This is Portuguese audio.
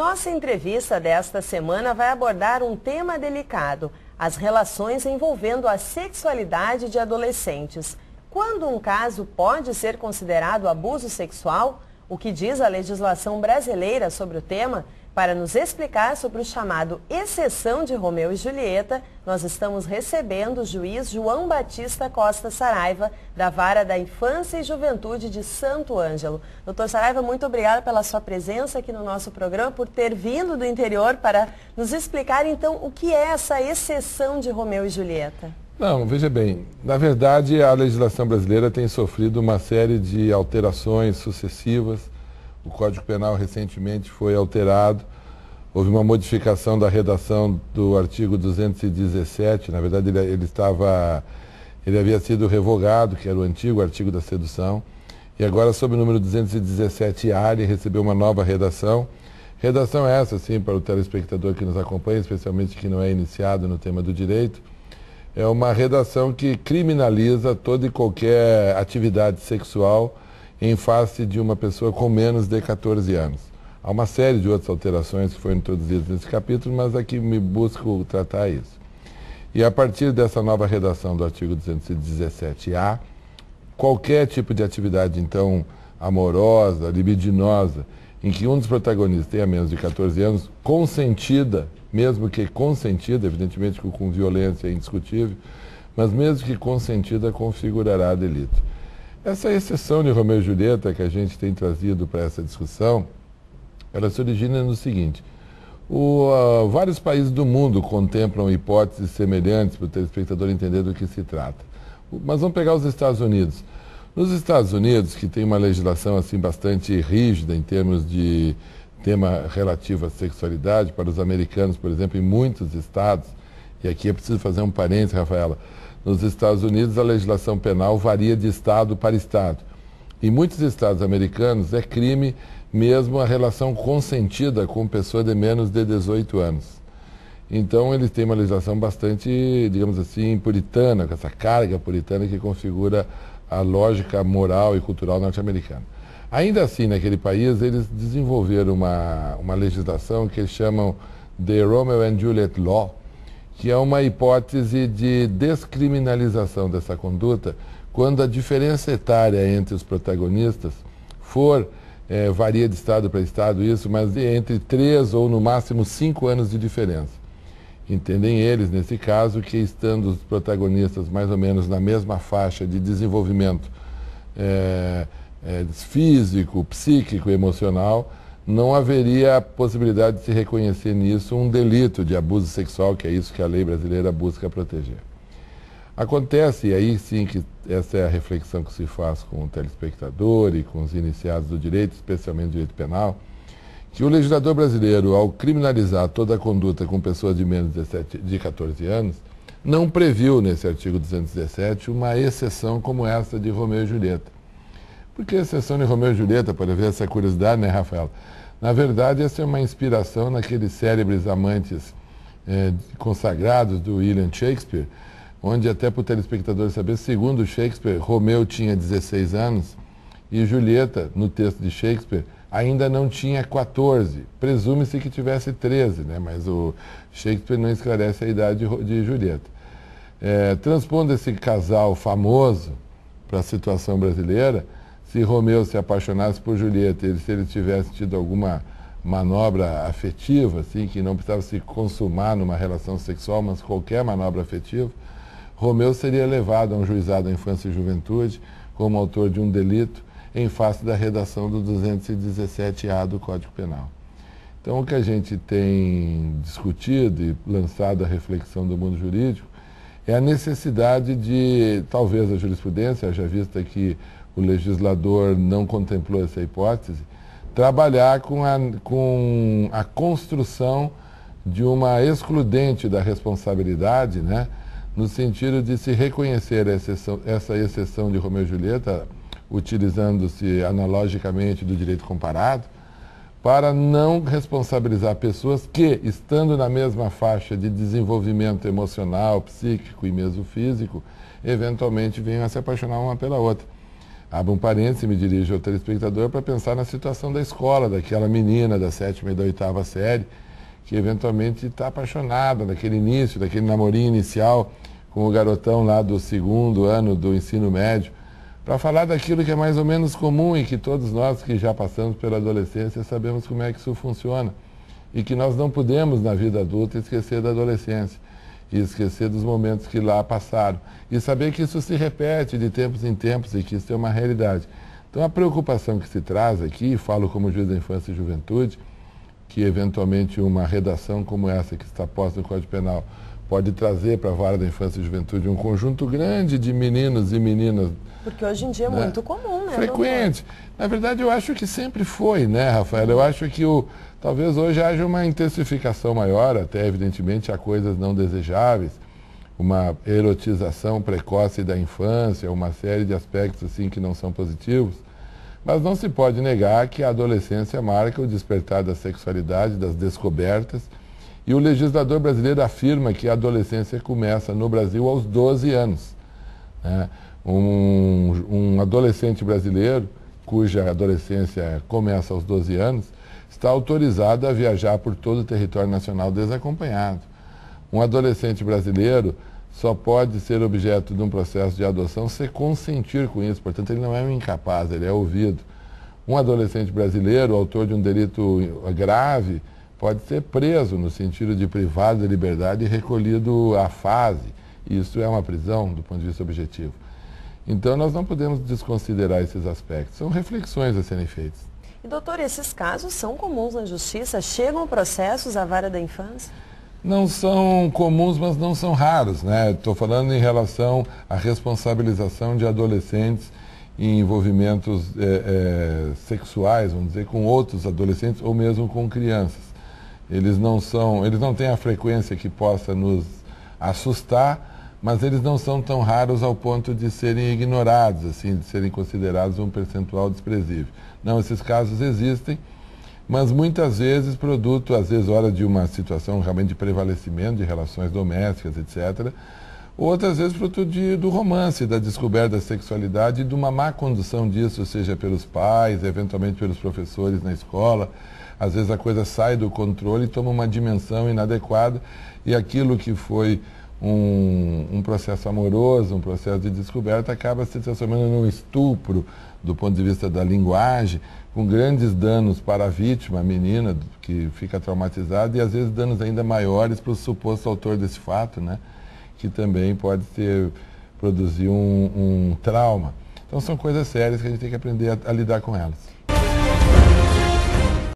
nossa entrevista desta semana vai abordar um tema delicado: as relações envolvendo a sexualidade de adolescentes. Quando um caso pode ser considerado abuso sexual? O que diz a legislação brasileira sobre o tema? Para nos explicar sobre o chamado exceção de Romeu e Julieta, nós estamos recebendo o juiz João Batista Costa Saraiva, da Vara da Infância e Juventude de Santo Ângelo. Doutor Saraiva, muito obrigada pela sua presença aqui no nosso programa, por ter vindo do interior para nos explicar, então, o que é essa exceção de Romeu e Julieta. Não, veja bem, na verdade a legislação brasileira tem sofrido uma série de alterações sucessivas. O Código Penal recentemente foi alterado, houve uma modificação da redação do artigo 217, na verdade ele havia sido revogado, que era o antigo artigo da sedução, e agora sob o número 217A ele recebeu uma nova redação. Redação essa, sim, para o telespectador que nos acompanha, especialmente que não é iniciado no tema do direito, é uma redação que criminaliza toda e qualquer atividade sexual em face de uma pessoa com menos de 14 anos. Há uma série de outras alterações que foram introduzidas nesse capítulo, mas aqui me busco tratar isso. E a partir dessa nova redação do artigo 217A, qualquer tipo de atividade, então, amorosa, libidinosa, em que um dos protagonistas tenha menos de 14 anos, consentida, mesmo que consentida, evidentemente que com violência é indiscutível, mas mesmo que consentida, configurará delito. Essa exceção de Romeu e Julieta que a gente tem trazido para essa discussão, ela se origina no seguinte: vários países do mundo contemplam hipóteses semelhantes para o telespectador entender do que se trata. Mas vamos pegar os Estados Unidos. Nos Estados Unidos, que tem uma legislação assim bastante rígida em termos de tema relativo à sexualidade, para os americanos, por exemplo, em muitos estados, e aqui é preciso fazer um parênteses, Rafaela, nos Estados Unidos a legislação penal varia de estado para estado. Em muitos estados americanos é crime mesmo a relação consentida com pessoa de menos de 18 anos. Então eles têm uma legislação bastante, digamos assim, puritana, com essa carga puritana que configura a lógica moral e cultural norte-americana. Ainda assim, naquele país, eles desenvolveram uma legislação que eles chamam de Romeo and Juliet Law, que é uma hipótese de descriminalização dessa conduta quando a diferença etária entre os protagonistas for, varia de estado para estado isso, mas entre 3 ou no máximo 5 anos de diferença. Entendem eles, nesse caso, que estando os protagonistas mais ou menos na mesma faixa de desenvolvimento físico, psíquico e emocional, não haveria possibilidade de se reconhecer nisso um delito de abuso sexual, que é isso que a lei brasileira busca proteger. Acontece, e aí sim que essa é a reflexão que se faz com o telespectador e com os iniciados do direito, especialmente do direito penal, que o legislador brasileiro, ao criminalizar toda a conduta com pessoas de menos de 14 anos, não previu nesse artigo 217 uma exceção como essa de Romeu e Julieta. Por que a exceção de Romeu e Julieta, para ver essa curiosidade, né, Rafael? Na verdade, essa é uma inspiração naqueles célebres amantes consagrados do William Shakespeare, onde até para o telespectador saber, segundo Shakespeare, Romeu tinha 16 anos e Julieta, no texto de Shakespeare, ainda não tinha 14. Presume-se que tivesse 13, né? Mas o Shakespeare não esclarece a idade de Julieta. Transpondo esse casal famoso para a situação brasileira, se Romeu se apaixonasse por Julieta e se ele tivesse tido alguma manobra afetiva, assim, que não precisava se consumar numa relação sexual, mas qualquer manobra afetiva, Romeu seria levado a um juizado da infância e juventude como autor de um delito em face da redação do 217A do Código Penal. Então, o que a gente tem discutido e lançado a reflexão do mundo jurídico é a necessidade de, talvez a jurisprudência, haja vista que o legislador não contemplou essa hipótese, trabalhar com a construção de uma excludente da responsabilidade, né, no sentido de se reconhecer essa exceção de Romeu e Julieta, utilizando-se analogicamente do direito comparado, para não responsabilizar pessoas que, estando na mesma faixa de desenvolvimento emocional, psíquico e mesmo físico, eventualmente venham a se apaixonar uma pela outra. Abro um parênteses e me dirijo ao telespectador para pensar na situação da escola, daquela menina da 7ª e da 8ª série, que eventualmente está apaixonada naquele início, daquele namorinho inicial com o garotão lá do 2º ano do ensino médio, para falar daquilo que é mais ou menos comum e que todos nós que já passamos pela adolescência sabemos como é que isso funciona. E que nós não podemos, na vida adulta, esquecer da adolescência e esquecer dos momentos que lá passaram. E saber que isso se repete de tempos em tempos e que isso é uma realidade. Então a preocupação que se traz aqui, falo como juiz da infância e juventude, que eventualmente uma redação como essa que está posta no Código Penal pode trazer para a Vara da Infância e Juventude um conjunto grande de meninos e meninas. Porque hoje em dia é muito comum, né? Frequente. Doutor? Na verdade, eu acho que sempre foi, né, Rafael? Eu acho que talvez hoje haja uma intensificação maior, até evidentemente há coisas não desejáveis, uma erotização precoce da infância, uma série de aspectos assim que não são positivos. Mas não se pode negar que a adolescência marca o despertar da sexualidade, das descobertas, e o legislador brasileiro afirma que a adolescência começa no Brasil aos 12 anos. Né? Um adolescente brasileiro, cuja adolescência começa aos 12 anos, está autorizado a viajar por todo o território nacional desacompanhado. Um adolescente brasileiro só pode ser objeto de um processo de adoção se consentir com isso, portanto ele não é um incapaz, ele é ouvido. Um adolescente brasileiro, autor de um delito grave, pode ser preso no sentido de privado da liberdade e recolhido à fase. Isso é uma prisão do ponto de vista objetivo. Então nós não podemos desconsiderar esses aspectos. São reflexões a serem feitas. E doutor, esses casos são comuns na justiça? Chegam processos à Vara da Infância? Não são comuns, mas não são raros, né? Estou falando em relação à responsabilização de adolescentes em envolvimentos sexuais, vamos dizer, com outros adolescentes ou mesmo com crianças. Eles não têm a frequência que possa nos assustar, mas eles não são tão raros ao ponto de serem ignorados, assim, de serem considerados um percentual desprezível. Não, esses casos existem, mas muitas vezes produto, às vezes, hora de uma situação realmente de prevalecimento de relações domésticas, etc., outras vezes fruto do romance, da descoberta da sexualidade e de uma má condução disso, seja pelos pais, eventualmente pelos professores na escola. Às vezes a coisa sai do controle e toma uma dimensão inadequada e aquilo que foi um processo amoroso, um processo de descoberta, acaba se transformando num estupro do ponto de vista da linguagem, com grandes danos para a vítima, a menina, que fica traumatizada, e às vezes danos ainda maiores para o suposto autor desse fato, né? Que também pode produzir um trauma. Então são coisas sérias que a gente tem que aprender a lidar com elas.